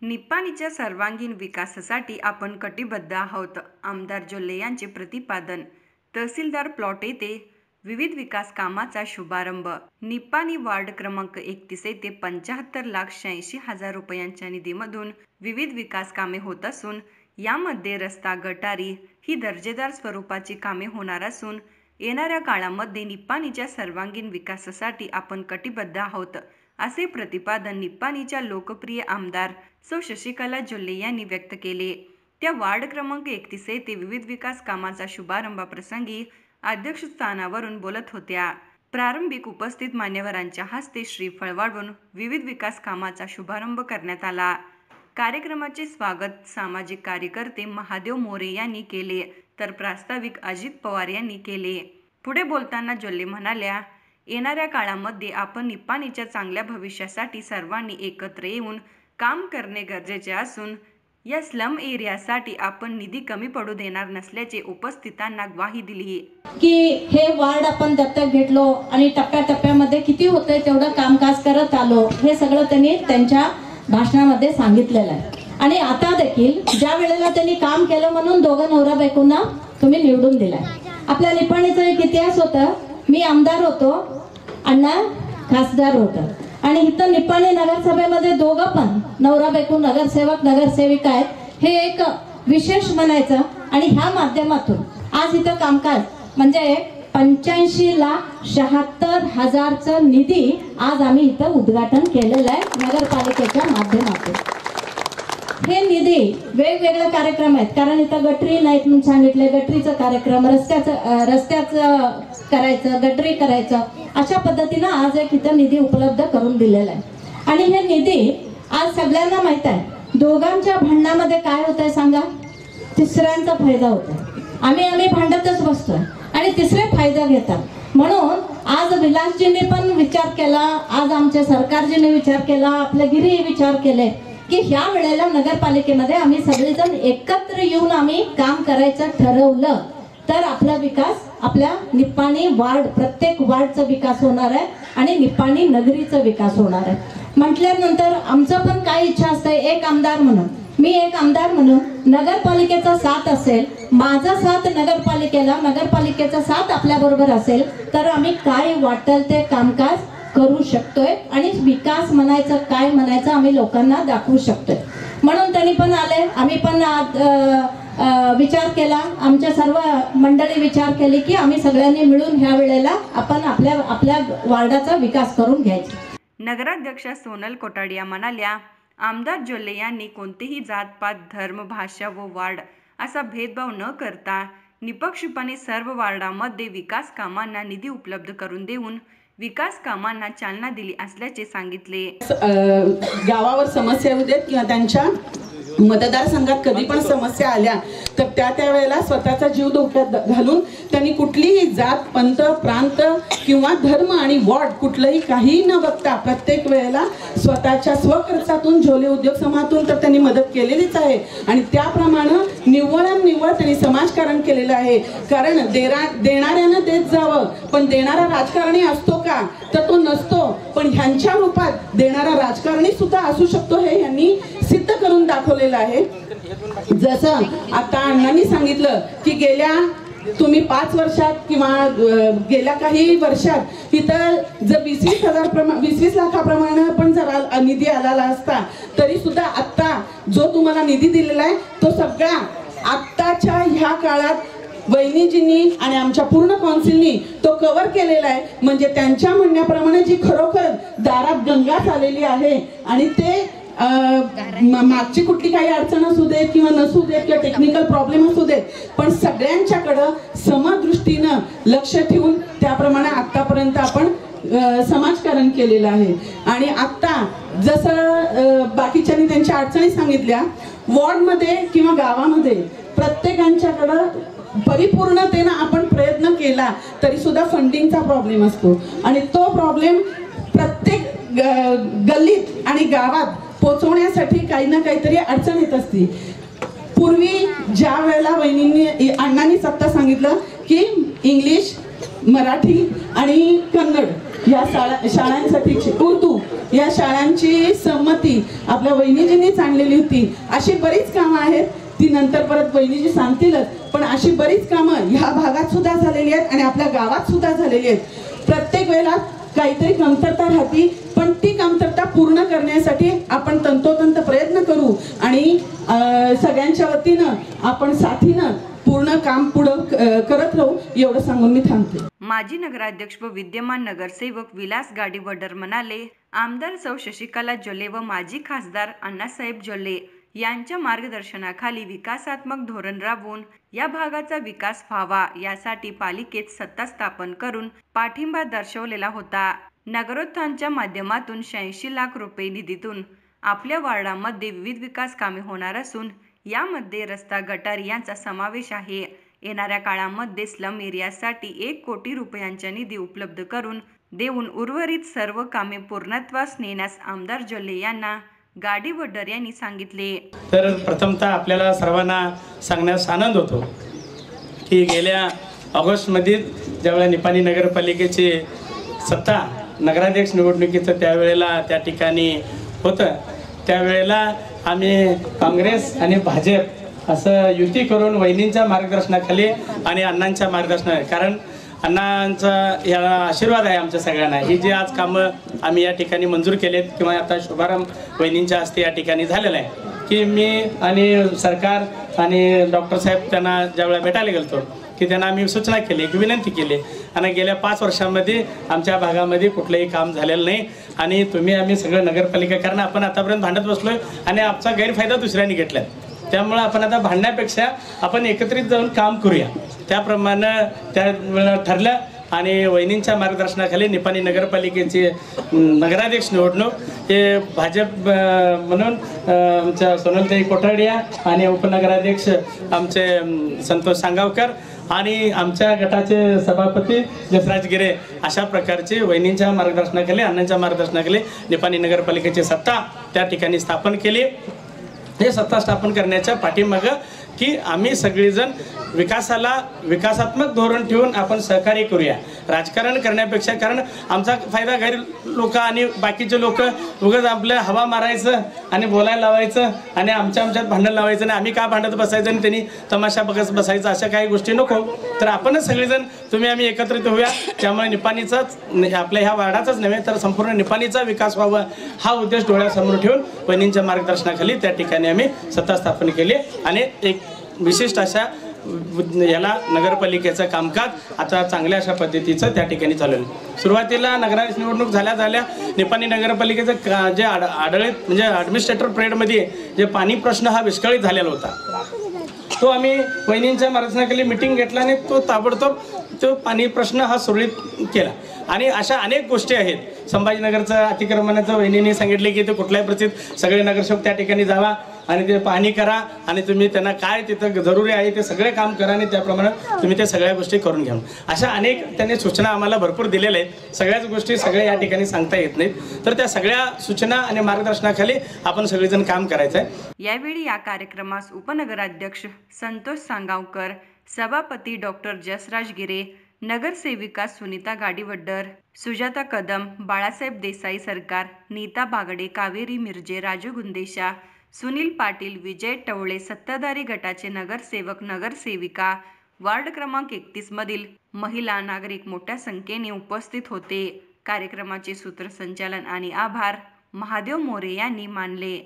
निप्पाणीच्या सर्वांगीण विकासासाठी आपण कटिबद्ध आहोत. आमदार जोल्ले यांचे प्रतिपादन. तहसीलदार प्लॉट येथे विविध विकास कामाचा शुभारंभ. निप्पाणी वार्ड क्रमांक 31 येथे 75,86,000 रुपयांच्या निधीमधून विविध विकास कामे होत असून यामध्ये रस्ता, गटारी ही दर्जेदार स्वरूपाची कामे होणार असून येणाऱ्या काळामध्ये निप्पाणीच्या सर्वांगीण विकासासाठी आपण कटिबद्ध आहोत, असे प्रतिपादन निप्पाणीच्या लोकप्रिय आमदार सौ शशिकला जोल्ले यांनी व्यक्त केले. त्या वार्ड क्रमांक 31 येथे विविध विकास कामाचा शुभारंभाप्रसंगी अध्यक्षस्थानावरून बोलत होत्या. प्रारंभिक उपस्थित मान्यवरांच्या हस्ते श्रीफळ वाढवून विविध विकास कामाचा शुभारंभ करण्यात आला. कार्यक्रमाचे स्वागत सामाजिक कार्यकर्ते महादेव मोरे यांनी केले, तर प्रास्ताविक अजित पवार यांनी केले. पुढे बोलताना जोल्ले म्हणाल्या, येणाऱ्या काळामध्ये आपण निप्पाणीच्या चांगल्या भविष्यासाठी सर्वांनी एकत्र येऊन काम करणे गरजेचे असून या स्लम एरियासाठी आपण निधी कमी पडू देणार नसल्याचे उपस्थितांना ग्वाही दिली. की हे वार्ड आपण दत्तक घेतलो आणि टप्प्याटप्प्यामध्ये किती होते तेवढं कामकाज करत आलो, हे सगळं त्यांनी त्यांच्या भाषणामध्ये सांगितलेलं आहे. आणि आता देखील ज्या वेळेला त्यांनी काम केलं म्हणून दोघं नवरा बायकोंना तुम्ही निवडून दिलाय. आपल्या निप्पाणीचा एक इतिहास होता. मी आमदार होतो, अण्णा खासदार होतं आणि इथं निप्पाणी नगरसभेमध्ये दोघं पण नवरा बायको नगरसेवक नगरसेविका आहेत, हे एक विशेष म्हणायचं. आणि ह्या माध्यमातून आज इथं कामकाज म्हणजे 85,76,000चं निधी आज आम्ही इथं उद्घाटन केलेलं आहे नगरपालिकेच्या माध्यमातून. हे निधी वेगवेगळे कार्यक्रम आहेत, कारण इथं गटरी नाहीत म्हणून सांगितले, गटरीचं कार्यक्रम, रस्त्याचं करायचं, गटरी करायचं, अशा पद्धतीनं आज एक इथं निधी उपलब्ध करून दिलेला आहे. आणि हे निधी आज सगळ्यांना माहित आहे. दोघांच्या भांडणामध्ये काय होत आहे सांगा? तिसऱ्यांचा फायदा होतो. आम्ही भांडतच बसतोय आणि तिसरे फायदा घेतात. म्हणून आज विलासजींनी पण विचार केला, आज आमच्या सरकारजीने विचार केला, आपले गिरी विचार केले की ह्या वेळेला नगरपालिकेमध्ये आम्ही सगळेजण एकत्र येऊन आम्ही काम करायचं ठरवलं तर आपला विकास, आपल्या निप्पाणी वार्ड, प्रत्येक वार्डचा विकास होणार आहे आणि निप्पाणी नगरीचा विकास होणार आहे. म्हटल्यानंतर आमचं पण काय इच्छा असते, एक आमदार म्हणून, मी एक आमदार म्हणून नगरपालिकेचा साथ असेल, माझा साथ नगरपालिकेला, नगरपालिकेचा साथ आपल्या बरोबर असेल तर आम्ही काय वाटेल ते कामकाज करू शकतोय आणि विकास म्हणायचं काय म्हणायचं आम्ही लोकांना दाखवू शकतोय. म्हणून त्यांनी पण आले, आम्ही पण विचार केला, आमच्या सर्व मंडळी विचार केली की आम्ही सगळ्यांनी मिळून ह्या वेळेला आपण आपल्या वार्डाचा विकास करून घ्यायचा. नगराध्यक्षा सोनल कोटाडिया म्हणाल्या, आमदार जोल्ले यांनी कोणतेही जातपात, धर्म, भाषा व वार्ड असा भेदभाव न करता निपक्षपाने सर्व वार्डामध्ये विकास कामांना निधी उपलब्ध करून देऊन विकास कामांना चालना दिली असल्याचे सांगितले. गावावर समस्या येऊ देत किंवा त्यांच्या मतदारसंघात कधी पण समस्या आल्या तर त्या वेळेला स्वतःचा जीव धोक्यात घालून त्यांनी कुठलीही जात, पंथ, प्रांत किंवा धर्म आणि वॉर्ड कुठलंही काही न बघता प्रत्येक वेळेला स्वतःच्या स्वखर्चातून झोले उद्योग समूहातून तर त्यांनी मदत केलेलीच आहे. आणि त्याप्रमाणे निव्वळ त्यांनी समाजकारण केलेलं आहे. कारण देणाऱ्यानं देत जावं, पण देणारा राजकारणी असतो का तर तो नसतो, पण ह्यांच्या रूपात देणारा राजकारणी सुद्धा असू शकतो हे यांनी सिद्ध करून दाखवलेलं आहे. जसं आता अण्णांनी सांगितलं की गेल्या तुम्ही 5 वर्षात किंवा गेल्या काही वर्षात इथं जर 20-20 लाखाप्रमाणे पण जर निधी आलेला असता तरी सुद्धा आत्ता जो तुम्हाला निधी दिलेला आहे तो सगळा आत्ताच्या ह्या काळात वहिनीजींनी आणि आमच्या पूर्ण कौन्सिलनी तो कव्हर केलेला आहे. म्हणजे त्यांच्या म्हणण्याप्रमाणे जी खरोखर दारात गंगाच आलेली आहे आणि ते मागची कुठली काही अडचण असू देत किंवा नसू देत किंवा टेक्निकल प्रॉब्लेम असू देत, पण सगळ्यांच्याकडं समदृष्टीनं लक्ष ठेवून त्याप्रमाणे आतापर्यंत आपण समाजकारण केलेलं आहे. आणि आत्ता जसं बाकीच्यांनी त्यांच्या अडचणी सांगितल्या, वॉर्डमध्ये किंवा गावामध्ये प्रत्येकांच्याकडं परिपूर्णतेनं आपण प्रयत्न केला तरी सुद्धा फंडिंगचा प्रॉब्लेम असतो आणि तो प्रॉब्लेम प्रत्येक गल्लीत आणि गावात पोचवण्यासाठी काही ना काहीतरी अडचण येत असते. पूर्वी ज्या वेळेला वहिनींनी, अण्णांनी सत्ता सांगितलं की इंग्लिश, मराठी आणि कन्नड या शाळांसाठीची उर्दू या शाळांची संमती आपल्या वहिनीजींनीच आणलेली होती. अशी बरीच कामं आहेत ती नंतर परत वहिनीजी सांगतीलच, पण अशी बरीच कामं ह्या भागात सुद्धा झालेली आहेत आणि आपल्या गावात सुद्धा झालेली आहेत. प्रत्येक वेळेला काहीतरी कमतरता राहती, पण ती कमतरता पूर्ण करण्यासाठी आपण तंतोतंत प्रयत्न करू आणि सगळ्यांच्या वतीनं आपण साथीनं पूर्ण काम पुढं करत राहू एवढं सांगून मी थांबते. माजी नगराध्यक्ष व विद्यमान नगरसेवक विलास गाडीवडर म्हणाले, आमदार सौ शशिकला जोल्ले व माजी खासदार अण्णासाहेब जोल्ले यांच्या मार्गदर्शनाखाली विकासात्मक धोरण राबवून या भागाचा विकास व्हावा यासाठी पालिकेत सत्ता स्थापन करून पाठिंबा दर्शवलेला होता. नगरोत्थानच्या माध्यमातून 86 लाख रुपये निधीतून आपल्या वार्डामध्ये विविध विकास कामे होणार असून यामध्ये रस्ता, गटार यांचा समावेश आहे. येणाऱ्या काळामध्ये स्लम एरियासाठी 1 कोटी रुपयांचा निधी उपलब्ध करून देऊन उर्वरित सर्व कामे पूर्णत्वास नेण्यास आमदार जोल्ले यांना गाडीवडर यांनी सांगितले. तर प्रथमतः आपल्याला सर्वांना सांगण्यास आनंद होतो की गेल्या ऑगस्टमध्ये ज्यावेळेला निपाणी नगरपालिकेची सत्ता नगराध्यक्ष निवडणुकीचं त्यावेळेला त्या ठिकाणी होतं, त्यावेळेला आम्ही काँग्रेस आणि भाजप असं युती करून वहिनींच्या मार्गदर्शनाखाली आणि अण्णांच्या मार्गदर्शनाखाली, कारण अण्णांचा या आशीर्वाद आहे आमच्या सगळ्यांना, ही जी आज कामं आम्ही या ठिकाणी मंजूर केलेत किंवा आता शुभारंभ वहिनींच्या हस्ते या ठिकाणी झालेला आहे की मी आणि सरकार आणि डॉक्टर साहेब त्यांना ज्यावेळेला भेटायला गेलो की त्यांना आम्ही सूचना केली, एक विनंती केली आणि गेल्या 5 वर्षांमध्ये आमच्या भागामध्ये कुठलंही काम झालेलं नाही आणि तुम्ही आम्ही सगळं नगरपालिका, कारण आपण आतापर्यंत भांडत बसलोय आणि आमचा गैरफायदा दुसऱ्यांनी घेतला, त्यामुळे आपण आता भांडण्यापेक्षा आपण एकत्रित जाऊन काम करूया. त्याप्रमाणे त्यावेळेला ठरलं आणि वहिनींच्या मार्गदर्शनाखाली निपाणी नगरपालिकेची नगराध्यक्ष निवडणूक हे भाजप म्हणून आमच्या सोनलताई कोठाडिया आणि उपनगराध्यक्ष आमचे संतोष सांगावकर आणि आमच्या गटाचे सभापती जसराज गिरे अशा प्रकारची वहिनींच्या मार्गदर्शनाखाली, अण्णांच्या मार्गदर्शनाखाली निपाणी नगरपालिकेची सत्ता त्या ठिकाणी स्थापन केली. हे सत्ता स्थापन करण्याच्या पाठीमागं की आम्ही सगळेजण विकासात्मक धोरण ठेवून आपण सहकार्य करूया, राजकारण करण्यापेक्षा, कारण आमचा फायदा गैर लोक आणि बाकीचे लोक उगाच आपलं हवा मारायचं आणि बोलायला लावायचं आणि आमच्यात भांडण लावायचं आणि आम्ही का भांडत बसायचं आणि त्यांनी तमाशा बघत बसायचं, अशा काही गोष्टी नको. तर आपणच सगळेजण तुम्ही आम्ही एकत्रित होऊया, त्यामुळे निपाणीचाच आपल्या ह्या वार्डाचाच नव्हे तर संपूर्ण निपाणीचा विकास व्हावा हा उद्देश डोळ्यासमोर ठेवून वहिनींच्या मार्गदर्शनाखाली त्या ठिकाणी आम्ही सत्ता स्थापन केली आणि एक विशिष्ट अशा याला नगरपालिकेचं कामकाज आता चांगल्या अशा पद्धतीचं त्या ठिकाणी चालवलं. सुरुवातीला नगराध्यक्ष निवडणूक झाल्या निपाणी नगरपालिकेचं जे आढळीत म्हणजे ॲडमिनिस्ट्रेटर पिरियडमध्ये जे पाणी प्रश्न हा विस्कळीत झालेला होता, तो आम्ही वहिनींच्या मार्गदर्शनाखाली मिटिंग घेतला आणि तो ताबडतोब तो पाणी प्रश्न हा सुरळीत केला. आणि अशा अनेक गोष्टी आहेत. संभाजीनगरचं अतिक्रमणाचं वहिनींनी सांगितले की ते कुठल्याही परिस्थितीत सगळे नगरसेवक त्या ठिकाणी जावा आणि ते पाहणी करा आणि तुम्ही त्यांना काय तिथं जरुरी आहे ते सगळे काम करा आणि त्याप्रमाणे तुम्ही ते सगळ्या गोष्टी करून घ्या. अशा अनेक त्यांनी सूचना आम्हाला भरपूर दिलेल्या आहेत. सगळ्याच गोष्टी सगळ्या या ठिकाणी सांगता येत नाहीत, तर त्या सगळ्या सूचना आणि मार्गदर्शनाखाली आपण सगळेजण काम करायचं आहे. यावेळी या कार्यक्रमास उपनगराध्यक्ष संतोष सांगावकर, सभापती डॉक्टर जसराज गिरे, नगरसेविका सुनीता गाडीवडर, सुजाता कदम, बाळासाहेब देसाई सरकार, नीता बागडे, कावेरी मिर्जे, राजू गुंदेशा, सुनील पाटील, विजय टवळे, सत्ताधारी गटाचे नगरसेवक, नगरसेविका, वार्ड क्रमांक 31 मधील महिला, नागरिक मोठ्या संख्येने उपस्थित होते. कार्यक्रमाचे सूत्रसंचालन आणि आभार महादेव मोरे यांनी मानले.